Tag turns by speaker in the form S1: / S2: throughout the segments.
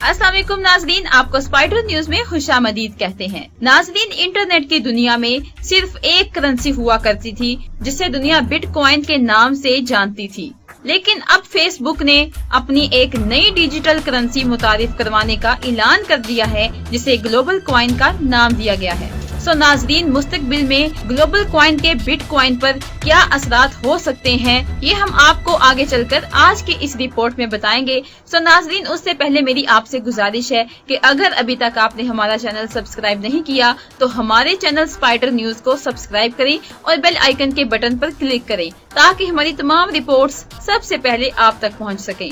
S1: अस्सलाम वालेकुम नाज़रीन, आपको स्पाइडर न्यूज में खुशामदीद कहते हैं। नाज़रीन, इंटरनेट की दुनिया में सिर्फ एक करेंसी हुआ करती थी जिसे दुनिया बिटकॉइन के नाम से जानती थी, लेकिन अब फेसबुक ने अपनी एक नई डिजिटल करेंसी मुतारिफ करवाने का ऐलान कर दिया है, जिसे ग्लोबल कॉइन का नाम दिया गया है। नाज़रीन, मुस्तकबिल में ग्लोबल कॉइन के बिटकॉइन पर क्या असरात हो सकते हैं, ये हम आपको आगे चलकर आज की इस रिपोर्ट में बताएंगे। नाज़रीन, उससे पहले मेरी आपसे गुजारिश है कि अगर अभी तक आपने हमारा चैनल सब्सक्राइब नहीं किया तो हमारे चैनल स्पाइडर न्यूज को सब्सक्राइब करें और बेल आइकन के बटन पर क्लिक करें ताकि हमारी तमाम रिपोर्ट्स सबसे पहले आप तक पहुँच सकें।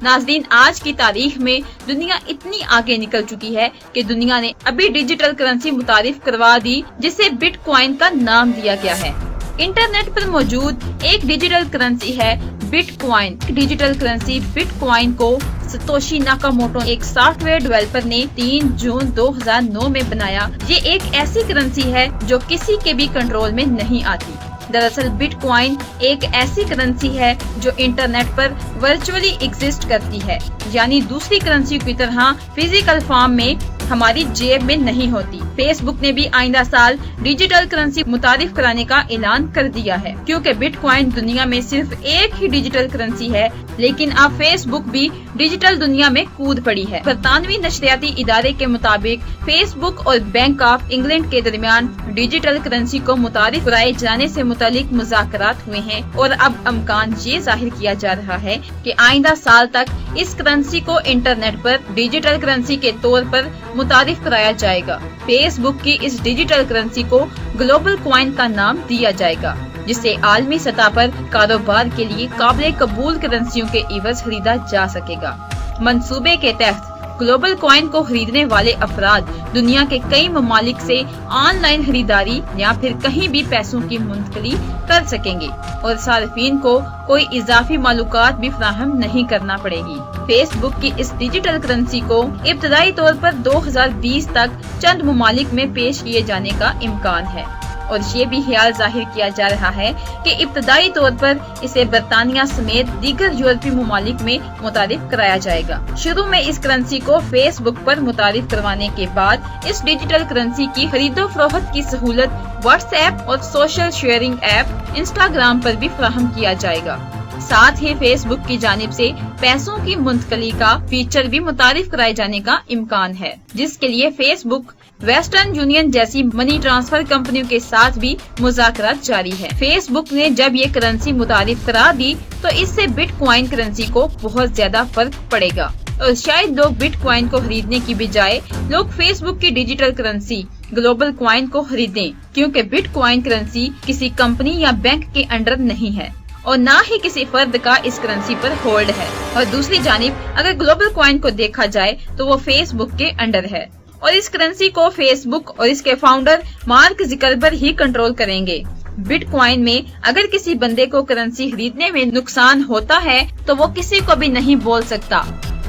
S1: नाज़रीन, आज की तारीख में दुनिया इतनी आगे निकल चुकी है कि दुनिया ने अभी डिजिटल करेंसी मुतारिफ करवा दी जिसे बिटकॉइन का नाम दिया गया है। इंटरनेट पर मौजूद एक डिजिटल करेंसी है बिटकॉइन। डिजिटल करेंसी बिटकॉइन को सतोशी नाकामोटो एक सॉफ्टवेयर डेवलपर ने 3 जून 2009 में बनाया। ये एक ऐसी करेंसी है जो किसी के भी कंट्रोल में नहीं आती। दरअसल बिटकॉइन एक ऐसी करेंसी है जो इंटरनेट पर वर्चुअली एग्जिस्ट करती है, यानी दूसरी करेंसी की तरह फिजिकल फॉर्म में हमारी जेब में नहीं होती। फेसबुक ने भी आइंदा साल डिजिटल करेंसी मुतारिफ कराने का ऐलान कर दिया है, क्योंकि बिटकॉइन दुनिया में सिर्फ एक ही डिजिटल करेंसी है, लेकिन अब फेसबुक भी डिजिटल दुनिया में कूद पड़ी है। बरतानवी नशरियाती इदारे के मुताबिक फेसबुक और बैंक ऑफ इंग्लैंड के दरमियान डिजिटल करेंसी को मुतारिफ कराए जाने से मुतालिक मुज़ाकरात हुए हैं और अब अमकान ये जाहिर किया जा रहा है कि आइंदा साल तक इस करेंसी को इंटरनेट पर डिजिटल करेंसी के तौर पर मुतारिफ कराया जाएगा। फेसबुक की इस डिजिटल करेंसी को ग्लोबल कॉइन का नाम दिया जाएगा, जिससे आलमी सतह पर कारोबार के लिए काबिल कबूल करेंसियों के इवज खरीदा जा सकेगा। मंसूबे के तहत ग्लोबल कॉइन को खरीदने वाले अफराद दुनिया के कई ममालिक से ऑनलाइन खरीदारी या फिर कहीं भी पैसों की मुंतकली कर सकेंगे और सार्फिन को कोई इजाफी मालूमात भी फराहम नहीं करना पड़ेगी। फेसबुक की इस डिजिटल करेंसी को इब्तदाई तौर पर 2020 तक चंद ममालिक में पेश किए जाने का इम्कान है और ये भी ख्याल जाहिर किया जा रहा है कि इब्तदाई तौर पर इसे बरतानिया समेत दीगर यूरोपीय ममालिक में मुतारिफ कराया जाएगा। शुरू में इस करेंसी को फेसबुक पर मुतारिफ करवाने के बाद इस डिजिटल करेंसी की खरीदो फरोख्त की सहूलत व्हाट्सएप और सोशल शेयरिंग ऐप इंस्टाग्राम पर भी फराहम किया जाएगा। साथ ही फेसबुक की जानिब से पैसों की मुंतकली का फीचर भी मुतारिफ कराए जाने का इम्कान है, जिसके लिए फेसबुक वेस्टर्न यूनियन जैसी मनी ट्रांसफर कंपनियों के साथ भी मुज़ाकरात जारी है। फेसबुक ने जब ये करेंसी मुतारिफ करा दी तो इससे बिटकॉइन करेंसी को बहुत ज्यादा फर्क पड़ेगा और शायद लोग बिटकॉइन को खरीदने की बजाय लोग फेसबुक की डिजिटल करेंसी ग्लोबल कॉइन को खरीदें, क्योंकि बिटकॉइन करेंसी किसी कंपनी या बैंक के अंडर नहीं है और न ही किसी फर्द का इस करेंसी पर होल्ड है। और दूसरी जानिब अगर ग्लोबल कॉइन को देखा जाए तो वो फेसबुक के अंडर है और इस करेंसी को फेसबुक और इसके फाउंडर मार्क ज़ुकरबर्ग ही कंट्रोल करेंगे। बिटकॉइन में अगर किसी बंदे को करेंसी खरीदने में नुकसान होता है तो वो किसी को भी नहीं बोल सकता,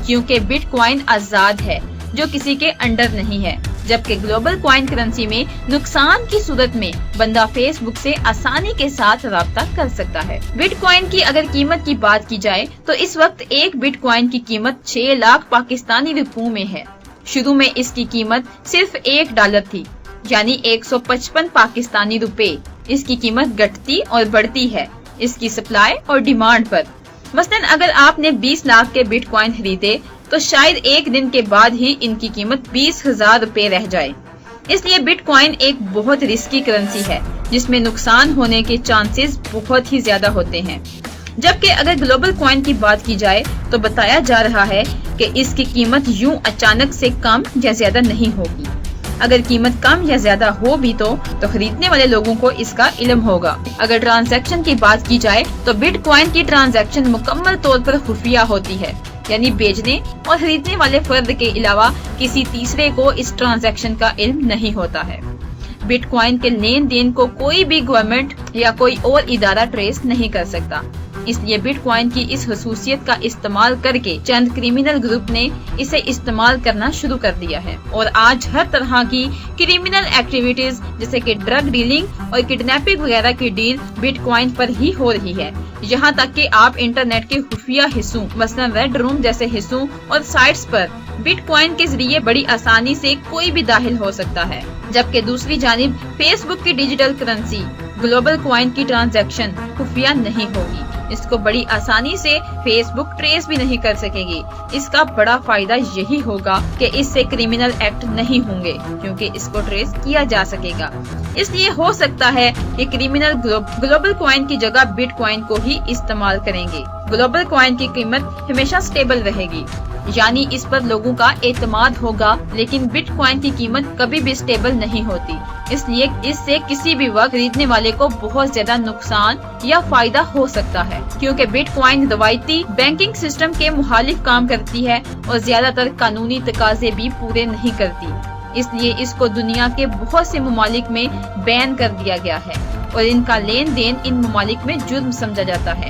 S1: क्योंकि बिटकॉइन आजाद है जो किसी के अंडर नहीं है, जबकि ग्लोबल कॉइन करेंसी में नुकसान की सूरत में बंदा फेसबुक से आसानी के साथ राब्ता कर सकता है। बिटकॉइन की अगर कीमत की बात की जाए तो इस वक्त एक बिटकॉइन की कीमत 6 लाख पाकिस्तानी रुपयों में है। शुरू में इसकी कीमत सिर्फ $1 थी, यानी 155 पाकिस्तानी रुपए। इसकी कीमत घटती और बढ़ती है इसकी सप्लाई और डिमांड पर। मसलन अगर आपने 20 लाख के बिटकॉइन खरीदे तो शायद एक दिन के बाद ही इनकी कीमत 20,000 रुपए रह जाए। इसलिए बिटकॉइन एक बहुत रिस्की करेंसी है जिसमें नुकसान होने के चांसेस बहुत ही ज्यादा होते हैं। जबकि अगर ग्लोबल कॉइन की बात की जाए तो बताया जा रहा है कि इसकी कीमत यूं अचानक से कम या ज्यादा नहीं होगी। अगर कीमत कम या ज्यादा हो भी तो खरीदने वाले लोगों को इसका इल्म होगा। अगर ट्रांजैक्शन की बात की जाए तो बिटकॉइन की ट्रांजैक्शन मुकम्मल तौर पर खुफिया होती है, यानी बेचने और खरीदने वाले फर्द के अलावा किसी तीसरे को इस ट्रांजैक्शन का इल्म नहीं होता है। बिटकॉइन के लेन देन को कोई भी गवर्नमेंट या कोई और इदारा ट्रेस नहीं कर सकता। اس لیے بٹ کوائن کی اس خصوصیت کا استعمال کر کے چند کریمنل گروپ نے اسے استعمال کرنا شروع کر دیا ہے اور آج ہر طرح کی کریمنل ایکٹیویٹیز جیسے کہ ڈرگ ڈیلنگ اور کڈنیپنگ وغیرہ کی ڈیل بٹ کوائن پر ہی ہو رہی ہے، یہاں تک کہ آپ انٹرنیٹ کے خفیہ حصوں مثلا ریڈ روم جیسے حصوں اور سائٹس پر بٹ کوائن کے ذریعے بڑی آسانی سے کوئی بھی داخل ہو سکتا ہے، جبکہ دوسری جانب فیس بک کی ڈیجیٹل کرنسی گلوبل کوائن کی ٹرانزیکشن خفیہ نہیں ہوگی، اس کو بڑی آسانی سے فیس بک ٹریس بھی نہیں کر سکے گی۔ اس کا بڑا فائدہ یہی ہوگا کہ اس سے کریمنل ایکٹ نہیں ہوں گے کیونکہ اس کو ٹریس کیا جا سکے گا، اس لیے ہو سکتا ہے کہ کریمنل گلوبل کوائن کی جگہ بٹ کوائن کو ہی استعمال کریں گے۔ گلوبل کوائن کی قیمت ہمیشہ سٹیبل رہے گی، یعنی اس پر لوگوں کا اعتماد ہوگا، لیکن بٹ کوائن کی قیمت کبھی بھی سٹیبل نہیں ہوتی، اس لیے اس سے کسی بھی وقت خریدنے والے کو بہت زیادہ نقصان یا فائدہ ہو سکتا ہے، کیونکہ بٹ کوائن روایتی بینکنگ سسٹم کے مخالف کام کرتی ہے اور زیادہ تر قانونی تقاضے بھی پورے نہیں کرتی، اس لیے اس کو دنیا کے بہت سے ممالک میں بین کر دیا گیا ہے اور ان کا لین دین ان ممالک میں جرم سمجھا جاتا ہے۔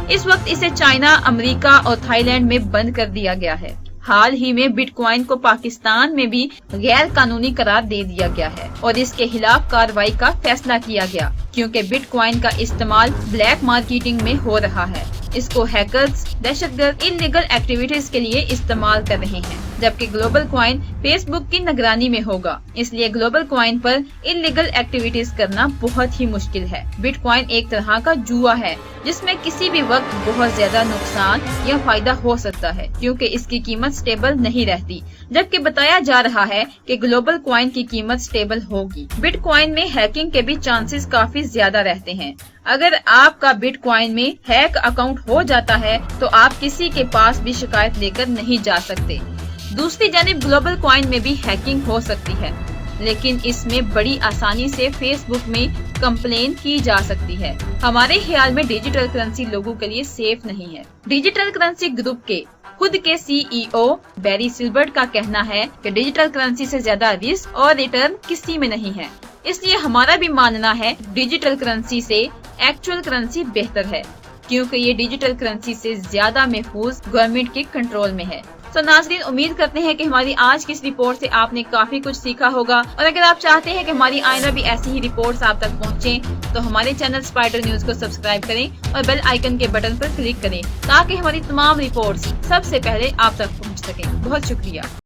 S1: اس وقت اسے چائنا، امریکہ اور تھائی لینڈ میں بند کر دیا گیا ہے۔ حال ہی میں بٹ کوائن کو پاکستان میں بھی غیر قانونی قرار دے دیا گیا ہے اور اس کے خلاف کارروائی کا فیصلہ کیا گیا کیونکہ بٹ کوائن کا استعمال بلیک مارکیٹنگ میں ہو رہا ہے۔ اس کو ہیکرز، دہشت گرد، انلیگل ایکٹیویٹیز کے لیے استعمال کر رہے ہیں، جبکہ گلوبل کوائن فیس بک کی نگرانی میں ہوگا، اس لیے گلوبل کوائن پر انلیگل ایکٹیویٹیز کرنا بہت ہی مشکل ہے۔ بٹ کوائن ایک طرح کا جوا ہے جس میں کسی بھی وقت بہت زیادہ نقصان یا فائدہ ہو سکتا ہے کیونکہ اس کی قیمت سٹیبل نہیں رہتی، جبکہ بتایا جا رہا ہے کہ گلوبل کوائن کی قیمت سٹیبل ہوگی۔ بٹ کوائن میں ہیکنگ کے بھی چانسز کافی زیادہ رہتے ہیں۔ اگر آپ کا بٹ کوائن میں ہیک اکاؤنٹ ہو جاتا ہے تو آپ کسی کے پاس بھی شکایت لے کر نہیں جا سکتے۔ دوسری جانب گلوبل کوائن میں بھی ہیکنگ ہو سکتی ہے، لیکن اس میں بڑی آسانی سے فیس بک میں کمپلین کی جا سکتی ہے۔ ہمارے خیال میں ڈیجیٹل کرنسی لوگوں کے لیے سیف نہیں ہے۔ ڈیجیٹل کرنسی گروپ کے خود کے CEO بیری سلبرٹ کا کہنا ہے کہ ڈیجیٹل کرنسی سے زیادہ رسک اور ریٹرن کسی میں نہیں ہے، اس لیے ہمارا بھی ماننا ہے ڈیجیٹل کرنسی سے ایکچوئل کرنسی بہتر ہے کیونکہ یہ ڈیجیٹل کرنسی سے زیادہ محفوظ گورنمنٹ کے کنٹرول میں ہے۔ تو ناظرین، امید کرتے ہیں کہ ہماری آج کی اس رپورٹ سے آپ نے کافی کچھ سیکھا ہوگا، اور اگر آپ چاہتے ہیں کہ ہماری آئندہ بھی ایسی ہی رپورٹس آپ تک پہنچیں تو ہمارے چینل اسپائڈر نیوز کو سبسکرائب کریں اور بیل آئیکن کے بٹن پر کلک کریں تاکہ ہماری تمام رپورٹس سب سے پہلے آپ تک پہنچ سکیں۔ بہت شکریہ۔